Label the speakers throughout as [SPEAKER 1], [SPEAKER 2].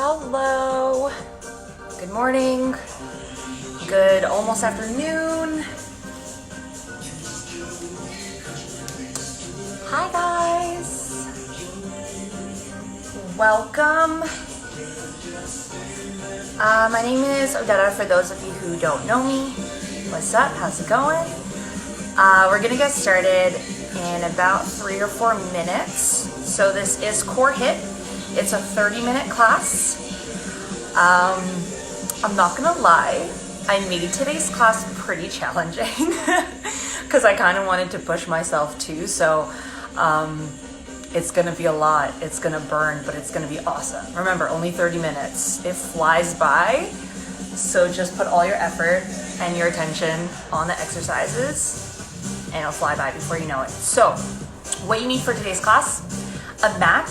[SPEAKER 1] Hello. Good morning. Good almost afternoon. Hi guys. Welcome. My name is Odetta for those of you who don't know me. What's up? How's it going? We're gonna get started in about 3 or 4 minutes. So this is Core HIIT. It's a 30-minute class. I'm not gonna lie, I made today's class pretty challenging because I kind of wanted to push myself too. So it's gonna be a lot. It's gonna burn, but it's gonna be awesome. Remember, only 30 minutes. It flies by. So just put all your effort and your attention on the exercises and it'll fly by before you know it. So what you need for today's class, a mat.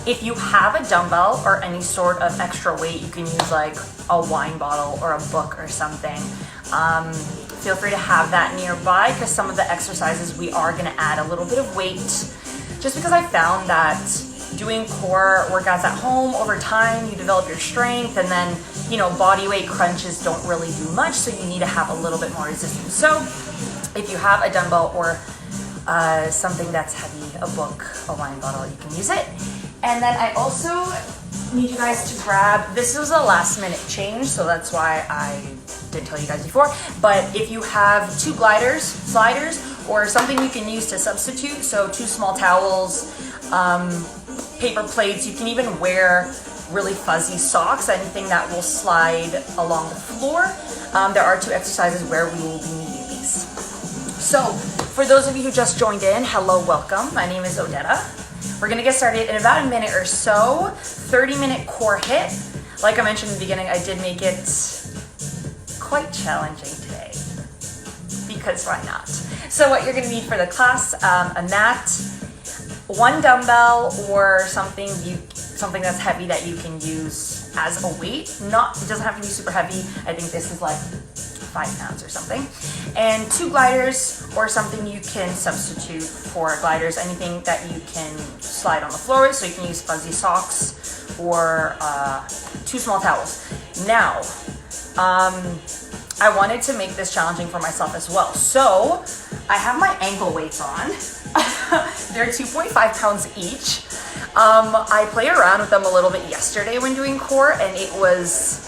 [SPEAKER 1] If you have a dumbbell or any sort of extra weight, you can use like a wine bottle or a book or something. Feel free to have that nearby because some of the exercises we are gonna add a little bit of weight just because I found that doing core workouts at home over time, you develop your strength and then, you know, body weight crunches don't really do much. So you need to have a little bit more resistance. So if you have a dumbbell or something that's heavy, a book, a wine bottle, you can use it. And then I also need you guys to grab, this was a last minute change, so that's why I didn't tell you guys before, but if you have 2 sliders, or something you can use to substitute, so 2 small towels, paper plates, you can even wear really fuzzy socks, anything that will slide along the floor. There are 2 exercises where we will be needing these. So for those of you who just joined in, hello, welcome. My name is Odetta. We're gonna get started in about a minute or so. 30-minute core HIIT. Like I mentioned in the beginning, I did make it quite challenging today because why not? So what you're gonna need for the class, a mat, 1 dumbbell or something that's heavy that you can use as a weight. It doesn't have to be super heavy. I think this is like 5 pounds or something. And 2 gliders or something you can substitute for gliders, anything that you can slide on the floor. So you can use fuzzy socks or 2 small towels. Now, I wanted to make this challenging for myself as well. So I have my ankle weights on. They're 2.5 pounds each. I played around with them a little bit yesterday when doing core and it was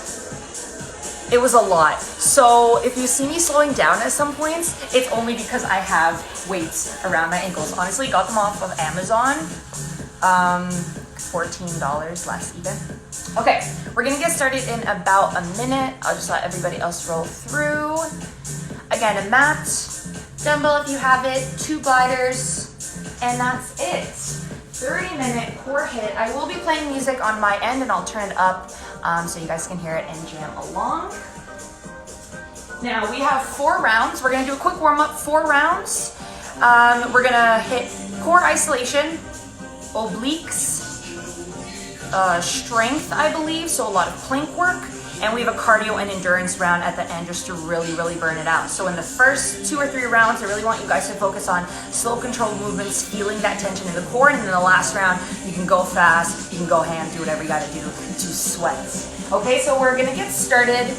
[SPEAKER 1] a lot. So if you see me slowing down at some points, it's only because I have weights around my ankles. Honestly, got them off of Amazon. $14 less even. Okay, we're gonna get started in about a minute. I'll just let everybody else roll through. Again, a mat, dumbbell if you have it, 2 gliders, and that's it. 30-minute core HIIT. I will be playing music on my end and I'll turn it up so you guys can hear it and jam along. Now we have 4 rounds. We're gonna do a quick warm up, 4 rounds. We're gonna hit core isolation, obliques, strength, I believe, so a lot of plank work. And we have a cardio and endurance round at the end just to really, really burn it out. So in the first 2 or 3 rounds, I really want you guys to focus on slow controlled movements, feeling that tension in the core. And in the last round, you can go fast, you can go ham, do whatever you gotta do to sweat. Okay, so we're gonna get started.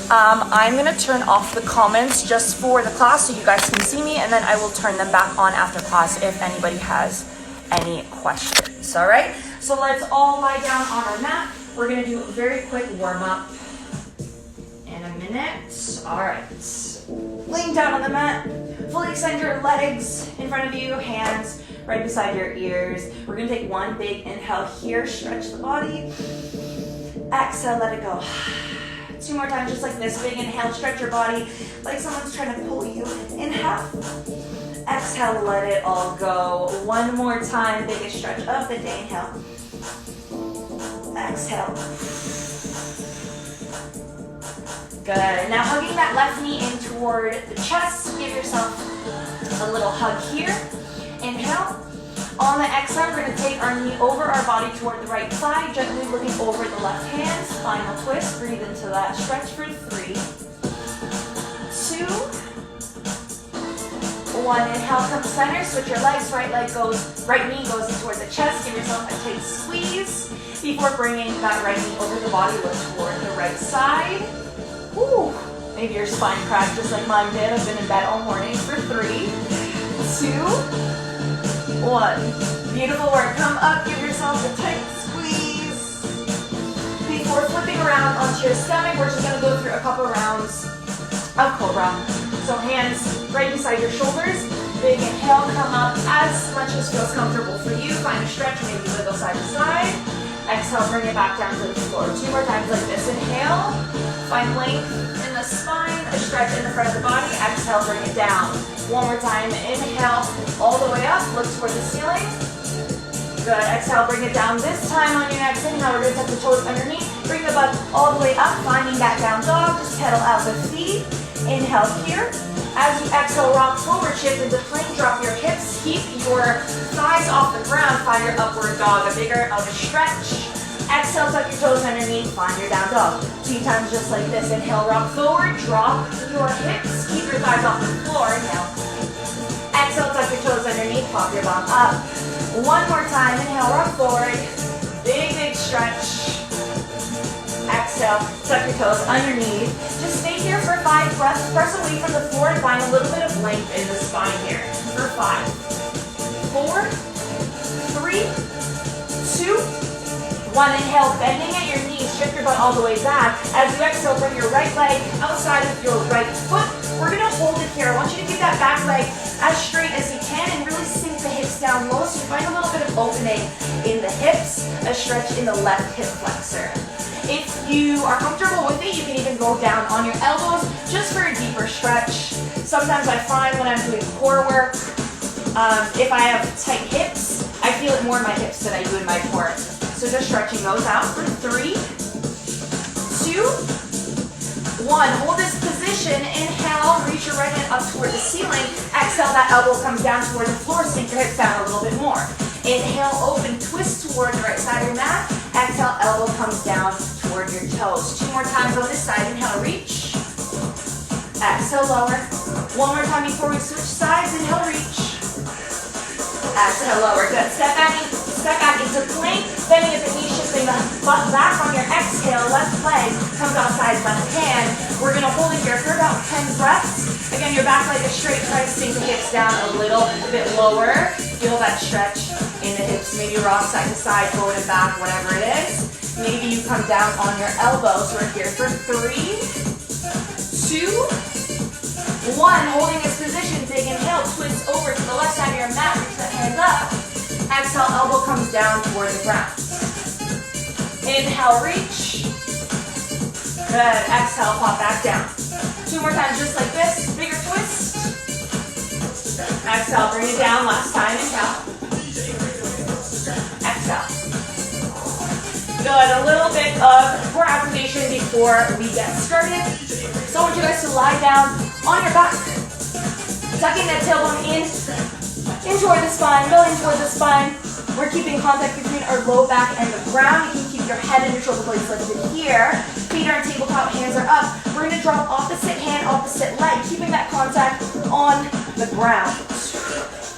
[SPEAKER 1] I'm gonna turn off the comments just for the class so you guys can see me, and then I will turn them back on after class if anybody has any questions, all right? So let's all lie down on our mat. We're gonna do a very quick warm up in a minute. All right, laying down on the mat, fully extend your legs in front of you, hands right beside your ears. We're gonna take 1 big inhale here, stretch the body. Exhale, let it go. 2 more times, just like this. Big inhale, stretch your body like someone's trying to pull you in half. Exhale, let it all go. 1 more time, biggest stretch of the day. Inhale. Exhale. Good. Now hugging that left knee in toward the chest. Give yourself a little hug here. Inhale. On the exhale, we're going to take our knee over our body toward the right side, gently looking over the left hand. Final twist. Breathe into that stretch for 3, 2, one, inhale, come to center, switch your legs, right knee goes in towards the chest, give yourself a tight squeeze before bringing that right knee over the body, look toward the right side. Woo. Maybe your spine cracked just like mine did. I've been in bed all morning for 3, 2, 1. Beautiful work. Come up, give yourself a tight squeeze. Before flipping around onto your stomach, we're just gonna go through a couple rounds of Cobra. So hands right beside your shoulders. Big inhale, come up as much as feels comfortable for you. Find a stretch, maybe wiggle side to side. Exhale, bring it back down to the floor. 2 more times like this. Inhale, find length in the spine, a stretch in the front of the body. Exhale, bring it down. 1 more time. Inhale, all the way up, look toward the ceiling. Good. Exhale, bring it down. This time on your next inhale, we're going to tuck the toes underneath. Bring the butt all the way up, finding that down dog. Just pedal out the feet. Inhale here. As you exhale, rock forward, shift into plank, drop your hips, keep your thighs off the ground, find your upward dog, a bigger of a stretch. Exhale, tuck your toes underneath, find your down dog. 2 times just like this. Inhale, rock forward, drop your hips, keep your thighs off the floor. Inhale. Exhale, tuck your toes underneath, pop your bum up. 1 more time. Inhale, rock forward, big stretch. Exhale, tuck your toes underneath. Just stay here for 5 breaths. Press away from the floor and find a little bit of length in the spine here. For 5, 4, 3, 2, 1. Inhale, bending at your knees. Shift your butt all the way back. As you exhale, bring your right leg outside of your right foot. We're going to hold it here. I want you to keep that back leg as straight as you can and really sink the hips down low so you find a little bit of opening in the hips, a stretch in the left hip flexor. If you are comfortable with it, you can even go down on your elbows just for a deeper stretch. Sometimes I find when I'm doing core work, if I have tight hips, I feel it more in my hips than I do in my core. So just stretching those out for 3, 2, 1. Hold this position. Inhale, reach your right hand up toward the ceiling. Exhale, that elbow comes down toward the floor. Sink your hips down a little bit more. Inhale, open, twist toward the right side of your mat. Exhale, elbow comes down toward your toes. 2 more times on this side. Inhale, reach. Exhale, lower. 1 more time before we switch sides. Inhale, reach. Exhale, lower. Good. Step back into plank. Bending at the knee, shifting the butt back on your exhale. Left leg comes outside, left hand. We're going to hold it here for about 10 breaths. Again, your back leg is straight. Try to sink the hips down a little bit lower. Feel that stretch in the hips. Maybe rock side to side, forward and back, whatever it is. Maybe you come down on your elbows. We're here for 3, 2, 1. Holding this position, big inhale, twist over to the left side of your mat, reach the hands up. Exhale, elbow comes down toward the ground. Inhale, reach. Good. Exhale, pop back down. 2 more times just like this, bigger twist. Exhale, bring it down, last time, inhale. Exhale. Good, a little bit of core activation before we get started. So I want you guys to lie down on your back, tucking that tailbone in toward the spine, belly in toward the spine. We're keeping contact between our low back and the ground. You can keep your head and your shoulder blades lifted here. Feet are on tabletop, hands are up. We're going to drop opposite hand, opposite leg, keeping that contact on the ground.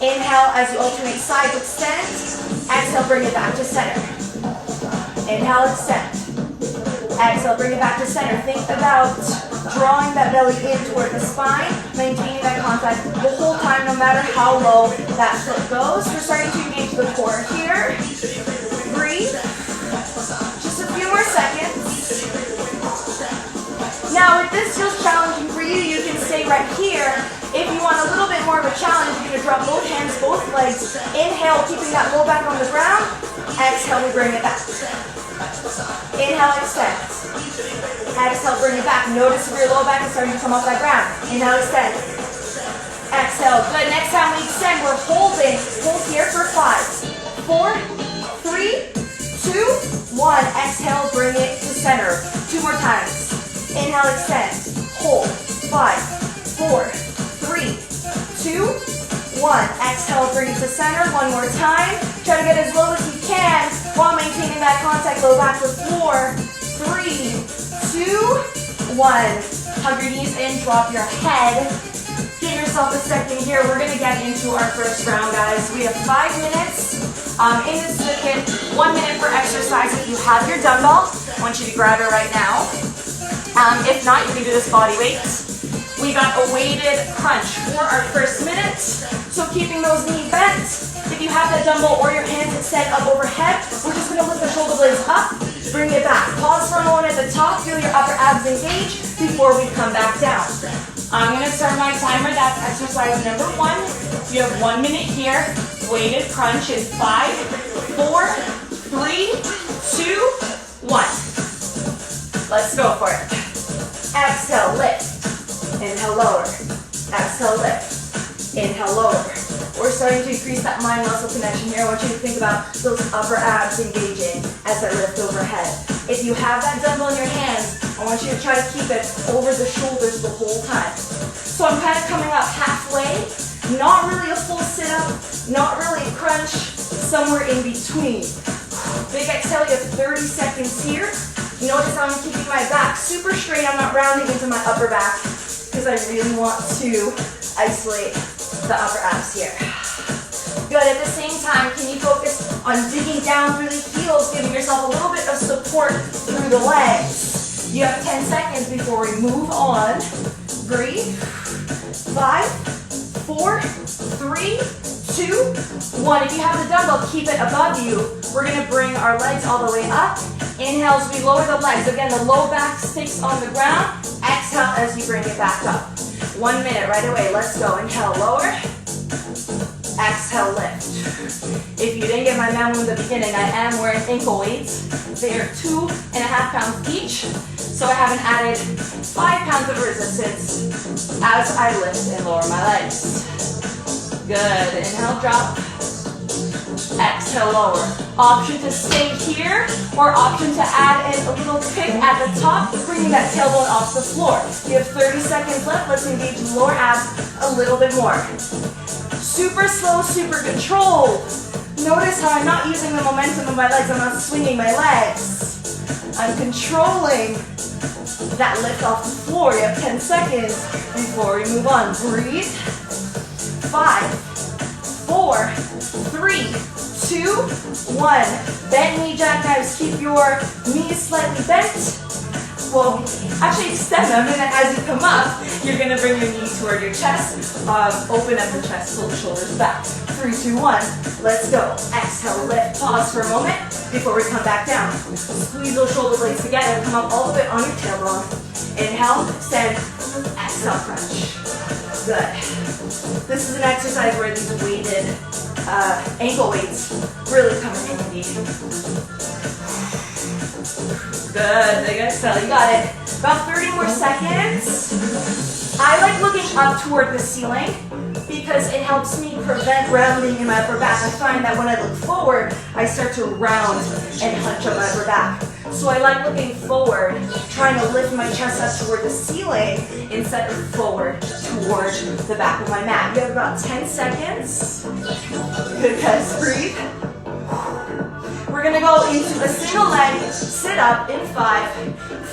[SPEAKER 1] Inhale as you alternate sides, extend. Exhale, bring it back to center. Inhale, extend. Exhale, bring it back to center. Think about drawing that belly in toward the spine, maintaining that contact the whole time, no matter how low that foot goes. We're starting to engage the core here. Breathe. Just a few more seconds. Now, if this feels challenging for you, you can stay right here. If you want a little bit more of a challenge, you're going to drop both hands, both legs. Inhale, keeping that low back on the ground. Exhale, we bring it back. Inhale, extend. Exhale, bring it back. Notice if your low back is starting to come off that ground. Inhale, extend. Exhale. Good. Next time we extend, we're holding. Hold here for 5, 4, 3, 2, 1. Exhale, bring it to center. 2 more times. Inhale, extend. Hold. 5, 4, 3, 2, 1. Exhale, bring it to center. 1 more time. Try to get as low as you can while maintaining that contact. Low back for 4, 3, 2, 1. Hug your knees in, drop your head. Give yourself a second here. We're gonna get into our first round, guys. We have 5 minutes in the circuit, 1 minute for exercise. If you have your dumbbell, I want you to grab it right now. If not, you can do this body weight. We got a weighted crunch for our first minute. So keeping those knees bent. If you have that dumbbell or your hands extend up overhead, we're just gonna lift the shoulder blades up, bring it back. Pause for a moment at the top, feel your upper abs engage before we come back down. I'm gonna start my timer. That's exercise number 1. You have 1 minute here. Weighted crunch in 5, 4, 3, 2, 1. Let's go for it. Exhale, lift. Inhale, lower. Exhale, lift. Inhale, lower. We're starting to increase that mind-muscle connection here. I want you to think about those upper abs engaging as I lift overhead. If you have that dumbbell in your hands, I want you to try to keep it over the shoulders the whole time. So I'm kind of coming up halfway. Not really a full sit-up, not really a crunch, somewhere in between. Big exhale, you have 30 seconds here. Notice I'm keeping my back super straight. I'm not rounding into my upper back because I really want to isolate the upper abs here. Good. At the same time, can you focus on digging down through the heels, giving yourself a little bit of support through the legs. You have 10 seconds before we move on. Breathe. 5, 4, 3, 2, 1. If you have the dumbbell, keep it above you. We're going to bring our legs all the way up. Inhale as we lower the legs. Again, the low back sticks on the ground. Exhale as you bring it back up. 1 minute right away. Let's go. Inhale, lower. Exhale, lift. If you didn't get my memo in the beginning, I am wearing ankle weights. They are 2.5 pounds each. So I haven't added 5 pounds of resistance as I lift and lower my legs. Good. Inhale, drop. Exhale, lower. Option to stay here or option to add in a little kick at the top, bringing that tailbone off the floor. You have 30 seconds left. Let's engage the lower abs a little bit more. Super slow, super controlled. Notice how I'm not using the momentum of my legs. I'm not swinging my legs. I'm controlling that lift off the floor. You have 10 seconds before we move on. Breathe. 5, 4, 3, 2, 1. Bent knee jackknives. Keep your knees slightly bent. Well, actually extend them, and then as you come up, you're going to bring your knees toward your chest. Open up the chest, pull the shoulders back. 3, 2, 1. Let's go. Exhale, lift. Pause for a moment before we come back down. Squeeze those shoulder blades together. Come up all the way on your tailbone. Inhale, extend. Exhale, crunch. Good. This is an exercise where these weighted ankle weights really come in handy. Good, big exhale, you got it. About 30 more seconds. I like looking up toward the ceiling because it helps me prevent rounding in my upper back. I find that when I look forward, I start to round and hunch up my upper back. So I like looking forward, trying to lift my chest up toward the ceiling instead of forward toward the back of my mat. You have about 10 seconds. Good, guys, breathe. We're gonna go into a single leg sit-up in 5,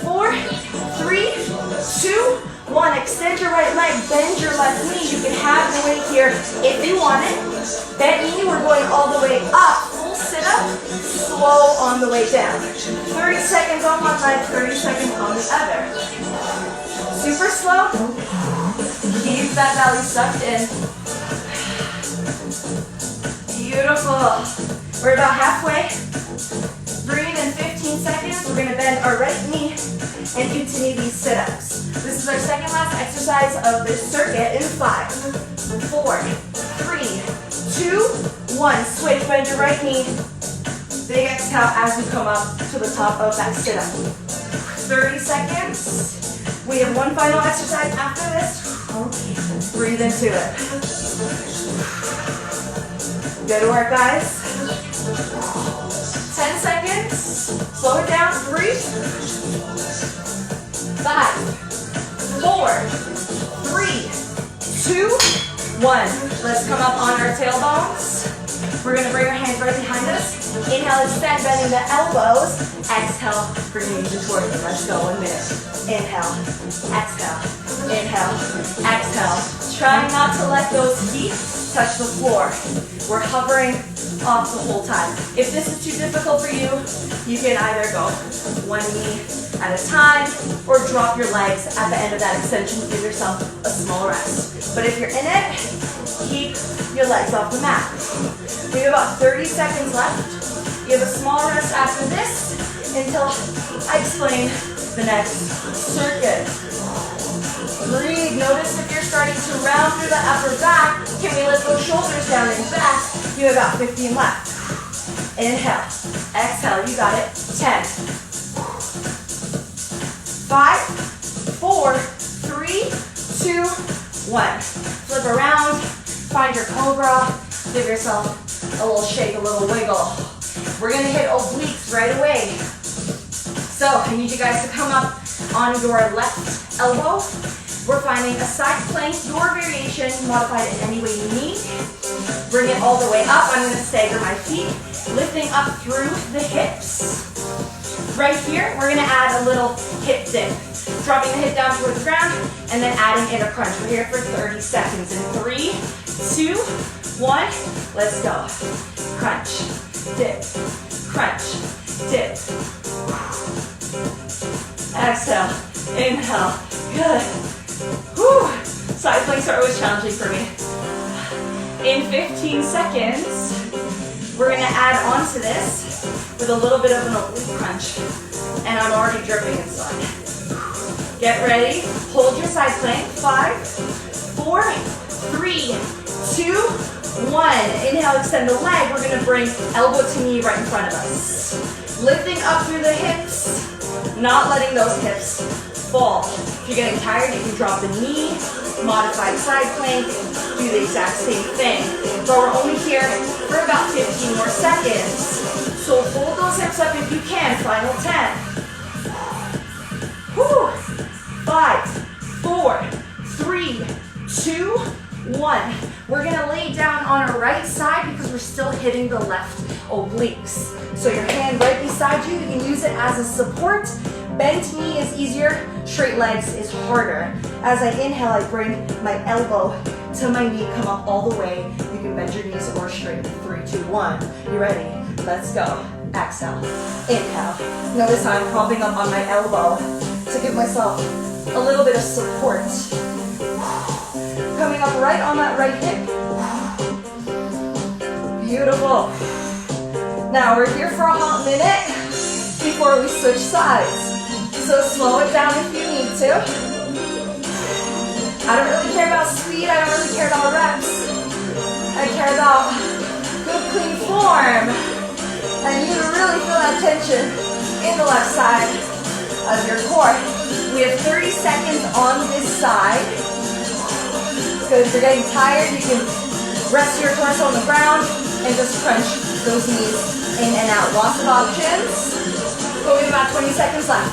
[SPEAKER 1] 4, 3, 2, 1. Extend your right leg, bend your left knee. You can have the weight here if you want it. Bent knee, we're going all the way up. Full sit-up, slow on the way down. 30 seconds on one leg, 30 seconds on the other. Super slow. Keep that belly sucked in. Beautiful. We're about halfway. Breathe in 15 seconds. We're going to bend our right knee and continue these sit-ups. This is our second last exercise of this circuit in 5, 4, 3, 2, 1. Switch, bend your right knee. Big exhale as we come up to the top of that sit-up. 30 seconds. We have one final exercise after this. Breathe into it. Good work, guys. 10 seconds. Slow it down. 3, 5, 4, 3, 2, 1. Let's come up on our tailbones.
[SPEAKER 2] We're gonna bring our hands right behind us. Inhale, extend, bending the elbows. Exhale, bring your knees toward you. Let's go, 1 minute. Inhale, exhale, inhale, exhale. Try not to let those feet touch the floor. We're hovering off the whole time. If this is too difficult for you, you can either go one knee at a time or drop your legs at the end of that extension to give yourself a small rest. But if you're in it, keep your legs off the mat. We have about 30 seconds left. You have a small rest after this until I explain the next circuit. Breathe. Notice if you're starting to round through the upper back, can we lift those shoulders down and back? You have about 15 left. Inhale. Exhale. You got it. 10. 5, 4, 3, 2, 1. Flip around. Find your cobra. Give yourself a little shake, a little wiggle. We're going to hit obliques right away. So I need you guys to come up on your left elbow. We're finding a side plank, your variation, modify it in any way you need. Bring it all the way up. I'm going to stagger my feet, lifting up through the hips. Right here, we're going to add a little hip dip. Dropping the hip down towards the ground, and then adding in a crunch. We're here for 30 seconds. In 3, 2, 1, let's go. Crunch, dip, crunch, dip. Exhale, inhale, good. Whew. Side planks are always challenging for me. In 15 seconds, we're gonna add on to this with a little bit of an oblique crunch. And I'm already dripping in sweat. Get ready, hold your side plank. 5, 4, 3, 2, 1. Inhale, extend the leg. We're gonna bring elbow to knee right in front of us. Lifting up through the hips, not letting those hips fall. If you're getting tired, you can drop the knee, modified side plank, do the exact same thing. But we're only here for about 15 more seconds. So hold those hips up if you can. Final 10. Whew. 5, 4, 3, 2, 1. We're gonna lay down on our right side because we're still hitting the left obliques. So your hand right beside you, you can use it as a support. Bent knee is easier, straight legs is harder. As I inhale, I bring my elbow to my knee, come up all the way. You can bend your knees or straighten. 3, 2, 1. You ready? Let's go. Exhale, inhale. Notice how I'm propping up on my elbow to give myself a little bit of support. Coming up right on that right hip. Beautiful. Now we're here for a hot minute before we switch sides. So slow it down if you need to. I don't really care about speed, I don't really care about reps. I care about good clean form. And you really feel that tension in the left side of your core. We have 30 seconds on this side. Good, if you're getting tired, you can rest your torso on the ground and just crunch those knees in and out. Lots of options. But we have about 20 seconds left.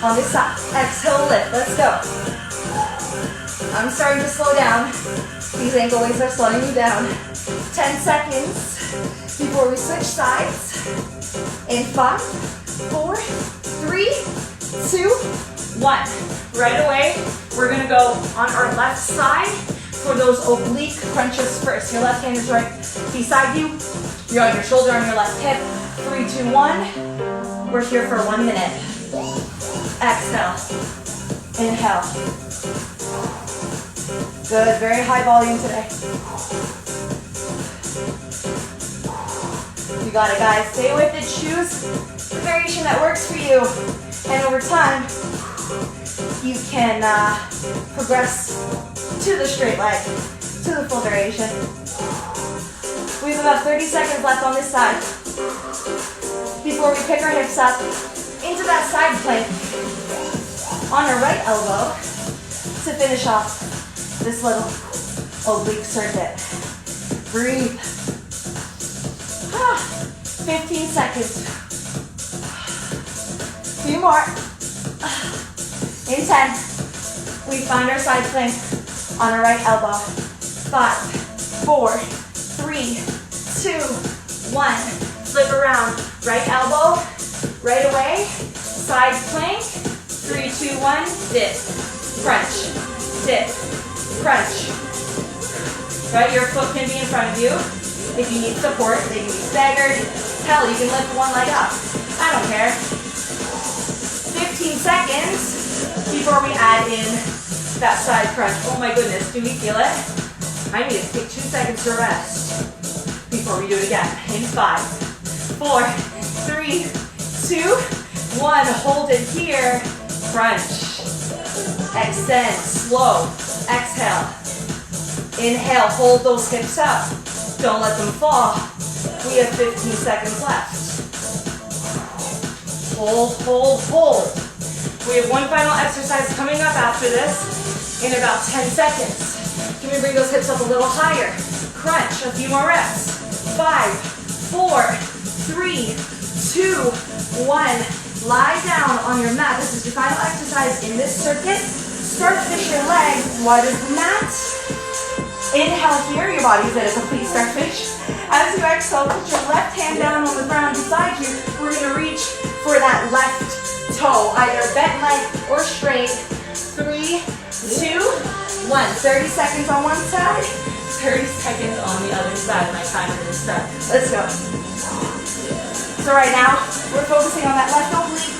[SPEAKER 2] On this side, exhale, lift, let's go. I'm starting to slow down. These ankle weights are slowing me down. 10 seconds before we switch sides. In 5, 4, 3, 2, 1. Right away, we're gonna go on our left side for those oblique crunches first. Your left hand is right beside you. You're on your shoulder on your left hip. 3, 2, 1. We're here for 1 minute. Exhale. Inhale. Good, very high volume today. You got it, guys. Stay with it. Choose the variation that works for you. And over time, you can progress to the straight leg, to the full variation. We have about 30 seconds left on this side before we pick our hips up into that side plank on our right elbow to finish off this little oblique circuit. Breathe. 15 seconds. Few more. In 10, we find our side plank on our right elbow. 5, 4, 3, 2, 1. Flip around. Right elbow, right away. Side plank. 3, 2, 1. Dip. Crunch. Dip. Crunch. Right, your foot can be in front of you. If you need support, they can be staggered. Hell, you can lift one leg up. I don't care. 15 seconds before we add in that side crunch. Oh my goodness, do we feel it? I need to take 2 seconds to rest before we do it again. In 5, 4, 3, 2, 1. Hold it here. Crunch. Extend. Slow. Exhale. Inhale. Hold those hips up. Don't let them fall. We have 15 seconds left. Hold, hold, hold. We have one final exercise coming up after this in about 10 seconds. Can we bring those hips up a little higher? Crunch, a few more reps. 5, 4, 3, 2, 1. Lie down on your mat. This is your final exercise in this circuit. Starfish your legs wider than that. Inhale here, your body's at a complete starfish. As you exhale, put your left hand down on the ground beside you. We're gonna reach for that left toe, either bent leg or straight. 3, 2, 1. 30 seconds on one side, 30 seconds on the other side. My timer is set. Let's go. So right now, we're focusing on that left oblique.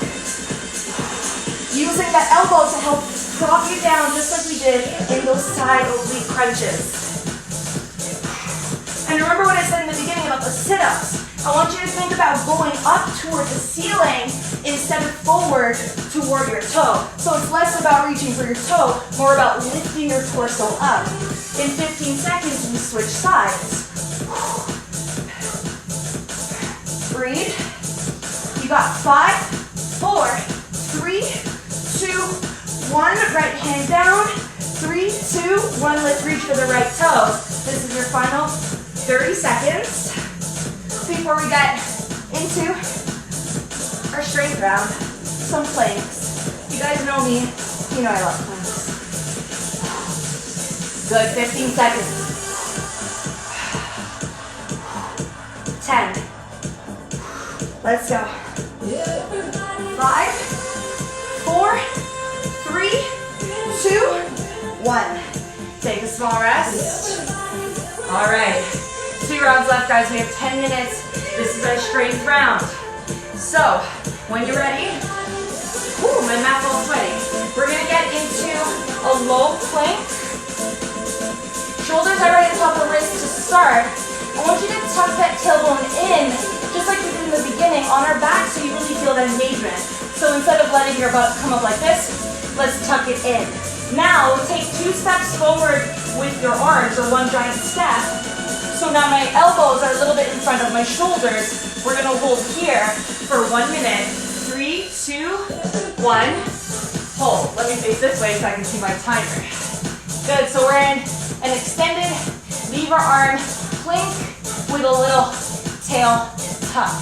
[SPEAKER 2] Using that elbow to help prop you down just like we did in those side oblique crunches. And remember what I said in the beginning about the sit-ups. I want you to think about going up toward the ceiling instead of forward toward your toe. So it's less about reaching for your toe, more about lifting your torso up. In 15 seconds, we switch sides. Breathe. You got 5, 4, 3, 2, 1. Right hand down. 3, 2, 1. Let's reach for the right toes. This is your final 30 seconds before we get into our strength round. Some planks. You guys know me. You know I love planks. Good. 15 seconds. 10. Let's go. 5, 4, 3, 2, 1. Take a small rest. All right. 2 rounds left, guys. We have 10 minutes. This is our strength round. So, when you're ready, my mat's all sweaty. We're gonna get into a low plank. Shoulders are right at the top of the wrist to start. I want you to tuck that tailbone in, just like we did in the beginning, on our back so you really feel that engagement. So instead of letting your butt come up like this, let's tuck it in. Now, take 2 steps forward with your arms, or one giant step. So now my elbows are a little bit in front of my shoulders. We're gonna hold here for 1 minute. 3, 2, 1. Hold. Let me face this way so I can see my timer. Good, so we're in an extended lever arm plank with a little tail tuck.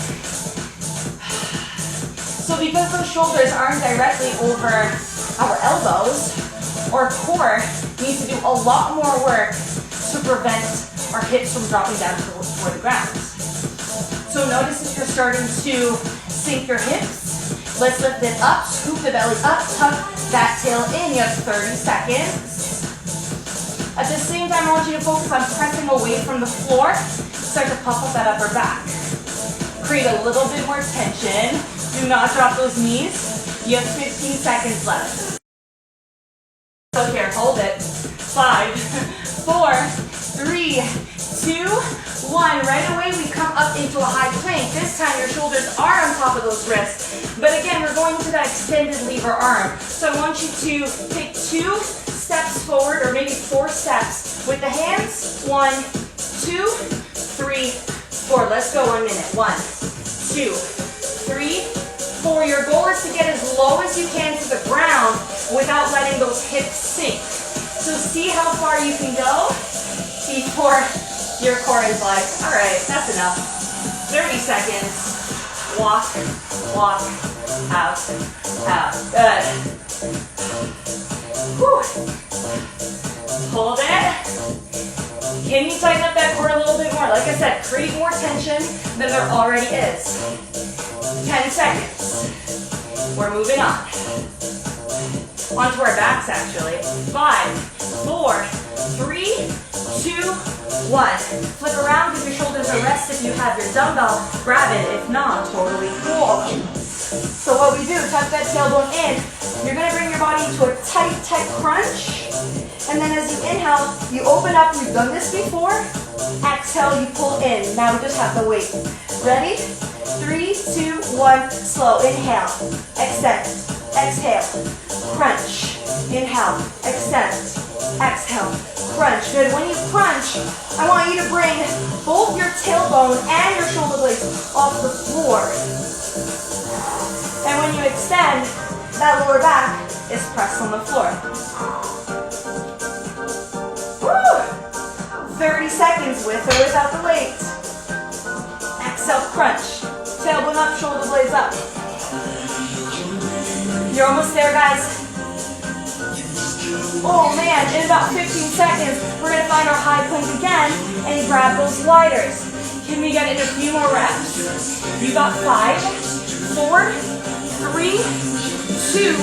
[SPEAKER 2] So because those shoulders aren't directly over our elbows, our core needs to do a lot more work to prevent our hips from dropping down toward the ground. So notice if you're starting to sink your hips, let's lift it up, scoop the belly up, tuck that tail in. You have 30 seconds. At the same time, I want you to focus on pressing away from the floor. Start to puff up that upper back. Create a little bit more tension. Do not drop those knees. You have 15 seconds left. So here, hold it. 5, 4, 3, 2, 1. Right away, we come up into a high plank. This time, your shoulders are on top of those wrists. But again, we're going to that extended lever arm. So I want you to take 2 steps forward, or maybe 4 steps with the hands. 1, 2, 3, 4. Let's go 1 minute. 1, 2, 3, 4. Your goal is to get as low as you can to the ground without letting those hips sink. So see how far you can go before your core is like, all right, that's enough. 30 seconds. Walk, walk, out, out. Good. Whew. Hold it. Can you tighten up that core a little bit more?
[SPEAKER 1] like I said, create more tension than there already is. 10 seconds. We're moving on. Onto our backs, actually. 5, 4, 3, 2, 1. Flip around, give your shoulders a rest. If you have your dumbbell, grab it. If not, totally cool. So what we do, tuck that tailbone in. You're gonna bring your body to a tight, tight crunch. And then as you inhale, you open up. You've done this before. Exhale, you pull in. Now we just have to wait. Ready? 3, 2, 1, slow. Inhale, extend, exhale, crunch. Inhale, extend, exhale, crunch. Good. When you crunch, I want you to bring both your tailbone and your shoulder blades off the floor. And when you extend, that lower back is pressed on the floor. Woo! 30 seconds with or without the weight. Exhale, crunch. Tailbone up, shoulder blades up. You're almost there, guys. Oh man, in about 15 seconds, we're gonna find our high plank again and grab those gliders. Can we get in a few more reps? You got 5, 4, 3, 2,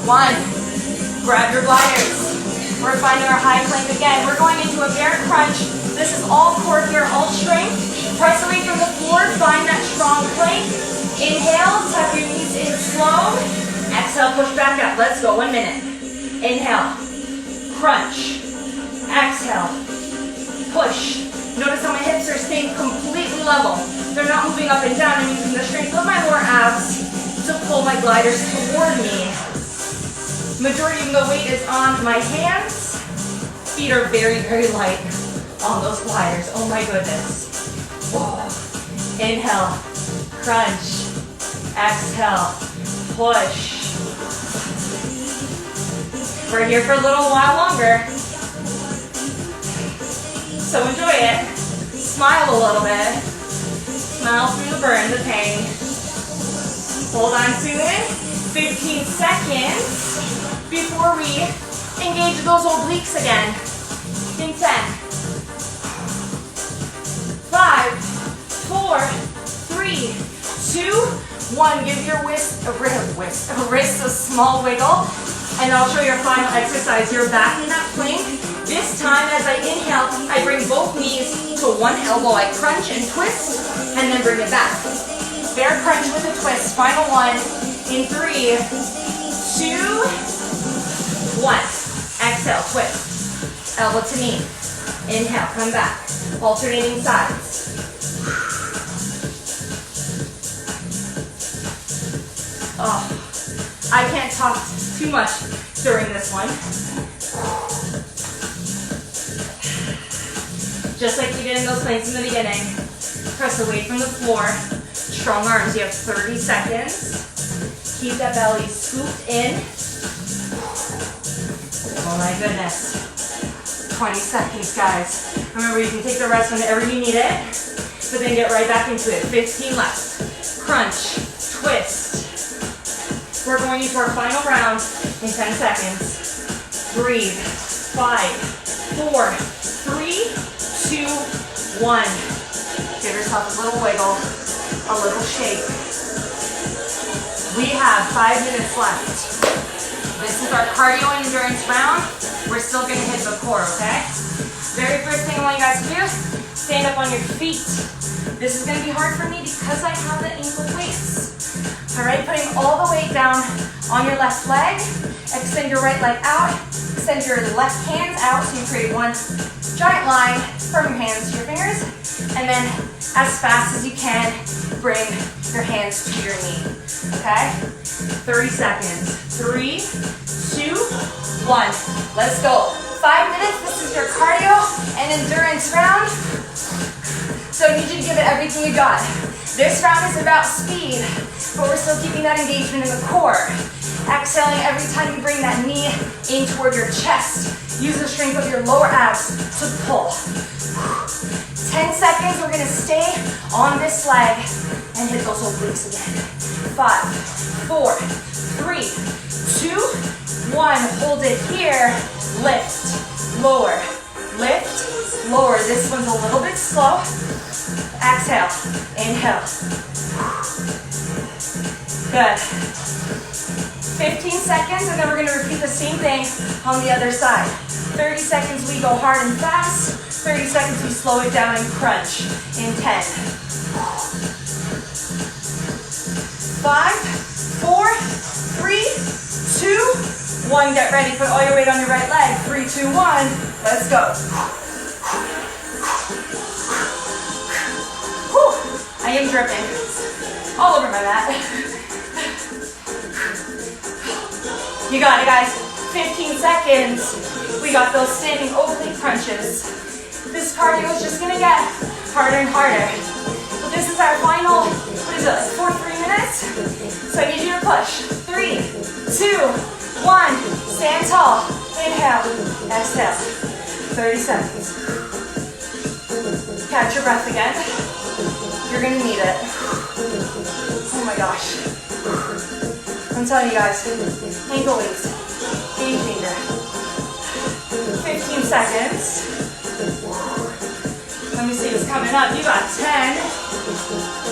[SPEAKER 1] 1. Grab your gliders. We're finding our high plank again. We're going into a bear crunch. This is all core here, all strength. Press away from the floor, find that strong plank. Inhale, tuck your knees in slow. Exhale, push back up. Let's go, 1 minute. Inhale, crunch. Exhale, push. Notice how my hips are staying completely level. They're not moving up and down. I'm using the strength of my lower abs to pull my gliders toward me. Majority of the weight is on my hands. Feet are very, very light on those gliders. Oh my goodness. Whoa. Inhale, crunch. Exhale, push. We're here for a little while longer. So enjoy it. Smile a little bit. Smile through the burn, the pain. Hold on to it. 15 seconds before we engage those obliques again. In 10. 5, 4, 3, 2, 1. Give your wrist a small wiggle. And I'll show your final exercise. You're back in that plank. This time, as I inhale, I bring both knees to one elbow. I crunch and twist, and then bring it back. Bear crunch with a twist. Final one. In 3, 2, 1. Exhale, twist. Elbow to knee. Inhale, come back. Alternating sides. Oh, I can't talk too much during this one. Just like we did in those planks in the beginning. Press away from the floor. Strong arms. You have 30 seconds. Keep that belly scooped in. Oh my goodness. 20 seconds, guys. Remember, you can take the rest whenever you need it, but then get right back into it. 15 left. Crunch, twist. We're going into our final round in 10 seconds. Breathe. 5, 4, 3, 2, 1. Give yourself a little wiggle, a little shake. We have 5 minutes left. This is our cardio and endurance round. We're still gonna hit the core, okay? Very first thing I want you guys to do, stand up on your feet. This is gonna be hard for me because I have the ankle weights. All right, putting all the weight down on your left leg. Extend your right leg out. Extend your left hands out so you create one giant line from your hands to your fingers. And then as fast as you can, bring your hands to your knee, okay? 30 seconds. 3, 2, 1. Let's go. 5 minutes. This is your cardio and endurance round. So I need you to give it everything you got. This round is about speed, but we're still keeping that engagement in the core. Exhaling every time you bring that knee in toward your chest. Use the strength of your lower abs to pull. 10 seconds, we're gonna stay on this leg and hit those obliques again. 5, 4, 3, 2, 1. Hold it here. Lift, lower, lift,
[SPEAKER 2] lower. This one's a little bit slow. Exhale, inhale. Good. 15 seconds, and then we're gonna repeat the same thing on the other side. 30 seconds, we go hard and fast. 30 seconds, we slow it down and crunch in 10. 5, 4, 3, 2, 1. Get ready, put all your weight on your right leg. 3, 2, 1, let's go. Whew. I am dripping all over my mat. You got it, guys. 15 seconds. We got those standing oblique crunches. This cardio is just gonna get harder and harder. But this is our final, what is it, like 4-3 minutes? So I need you to push. 3, 2, 1. Stand tall. Inhale, exhale. 30 seconds. Catch your breath again. You're gonna need it. Oh my gosh. I'm telling you guys, ankle weights, game changer. 15 seconds. Let me see what's coming up. You got 10.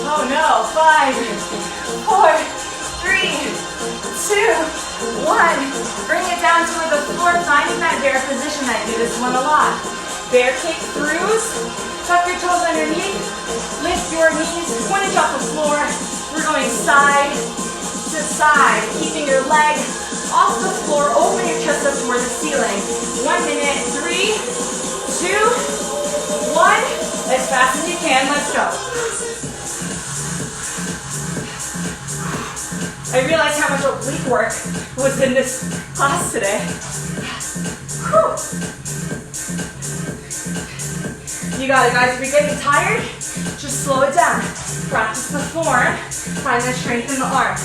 [SPEAKER 2] Oh no, 5, 4, 3, 2, 1. Bring it down toward the floor, finding that bear position. I do this one a lot. Bear kick throughs. Tuck your toes underneath. Lift your knees 1 inch off the floor. We're going side to side, keeping your leg off the floor. Open your chest up toward the ceiling. 1 minute. 3, 2, 1. As fast as you can. Let's go. I realized how much oblique work was in this class today. Whew. You got it, guys. If you're getting tired, just slow it down. Practice the form. Find that strength in the arm.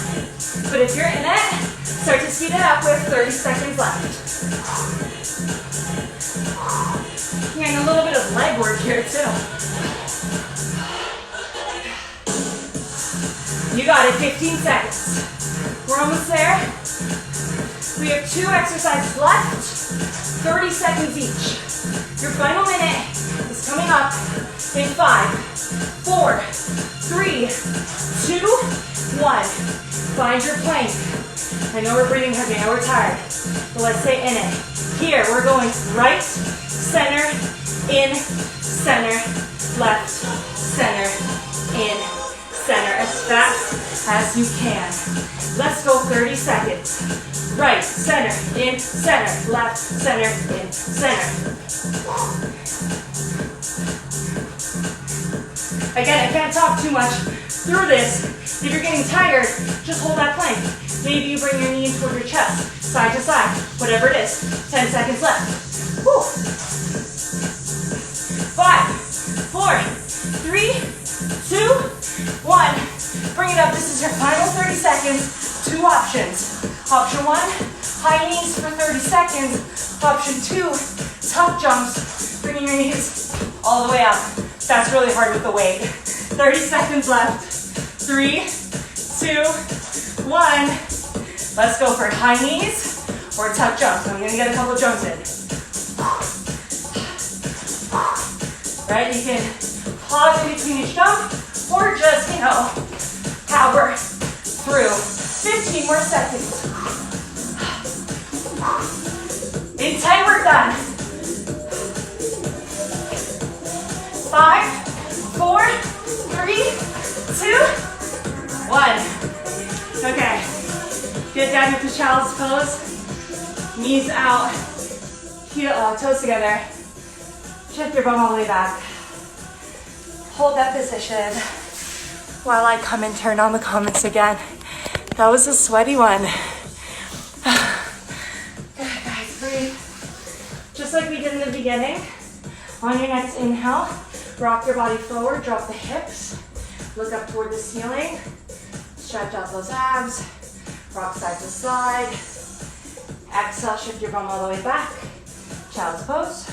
[SPEAKER 2] But if you're in it, start to speed it up with 30 seconds left. And a little bit of leg work here too. You got it, 15 seconds. We're almost there. We have 2 exercises left, 30 seconds each. Your final minute is coming up in 5, 4, 3, 2, 1. Find your plank. I know we're breathing heavy, I know we're tired, but let's stay in it. Here, we're going right, center, in, center, left, center, in, center, as fast as you can. Let's go 30 seconds. Right, center, in, center, left, center, in, center. Again, I can't talk too much through this. If you're getting tired, just hold that plank. Maybe you bring your knee in toward your chest, side to side, whatever it is. 10 seconds left. Whew. 5, 4, 3, 2, 1. Bring it up. This is your final 30 seconds. 2 options. Option 1, high knees for 30 seconds. Option 2, tuck jumps, bringing your knees all the way up. That's really hard with the weight. 30 seconds left. 3, 2, 1. Let's go for high knees or tuck jumps. I'm gonna get a couple jumps in. Right, you can pause in between each jump or just, power through. 15 more seconds. In 10, we're done. 5, 4, 3, 2, 1. Okay. Get down into child's pose. Knees out. Toes together. Shift your bum all the way back. Hold that position while I come and turn on the comments again. That was a sweaty one. Good, guys, breathe. Just like we did in the beginning. On your next inhale, rock your body forward, drop the hips. Look up toward the ceiling. Stretch out those abs. Rock side to side. Exhale, shift your bum all the way back. Child's pose.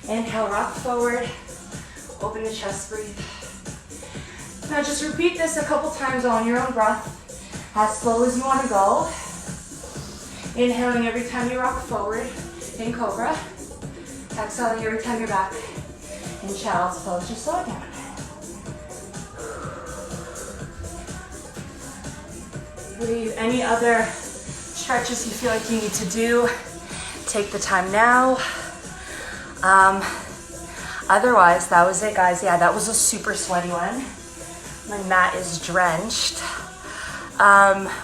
[SPEAKER 2] Inhale, rock forward. Open the chest, breathe. Now just repeat this a couple times on your own breath, as slow as you want to go. Inhaling every time you rock forward in Cobra. Exhaling every time you're back in child's pose. Just slow it down. Breathe. Any other stretches you feel like you need to do, take the time now. Otherwise, that was it, guys. Yeah, that was a super sweaty one. My mat is drenched.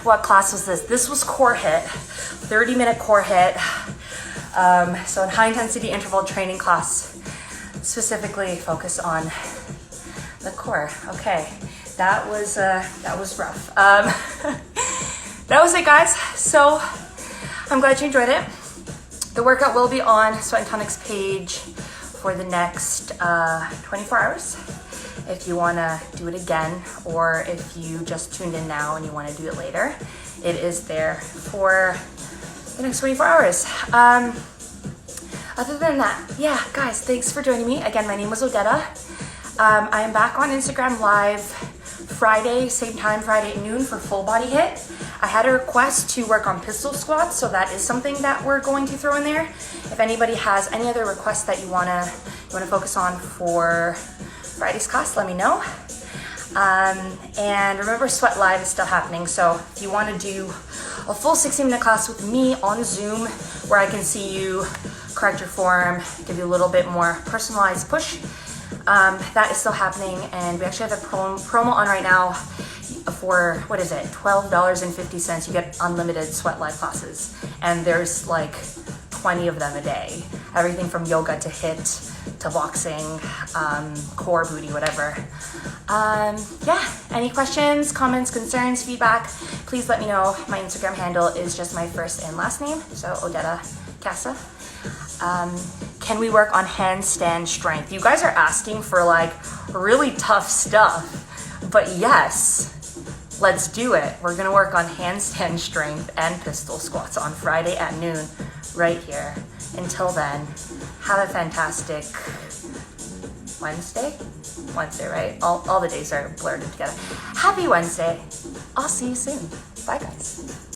[SPEAKER 2] What class was this? This was core hit, 30-minute core hit. So in high intensity interval training class, specifically focus on the core. Okay, that was rough. That was it, guys. So I'm glad you enjoyed it. The workout will be on Sweat and Tonic's page for the next 24 hours. If you want to do it again, or if you just tuned in now and you want to do it later, it is there for the next 24 hours. Other than that, yeah, guys, thanks for joining me. Again, my name was Odetta. I am back on Instagram Live Friday, same time, Friday at noon for full body hit. I had a request to work on pistol squats, so that is something that we're going to throw in there. If anybody has any other requests that you wanna focus on for Friday's class, let me know. And remember, Sweat Live is still happening, so if you want to do a full 60-minute class with me on Zoom, where I can see you, correct your form, give you a little bit more personalized push, that is still happening. And we actually have a promo on right now for, what is it, $12.50. You get unlimited Sweat Live classes, and there's like 20 of them a day. Everything from yoga to HIIT to boxing, core, booty, whatever. Yeah, any questions, comments, concerns, feedback, please let me know. My Instagram handle is just my first and last name, so Odetta Casa. Can we work on handstand strength? You guys are asking for like really tough stuff, but yes, let's do it. We're gonna work on handstand strength and pistol squats on Friday at noon, right here. Until then, have a fantastic Wednesday, right? All the days are blurred together. Happy Wednesday. I'll see you soon. Bye, guys.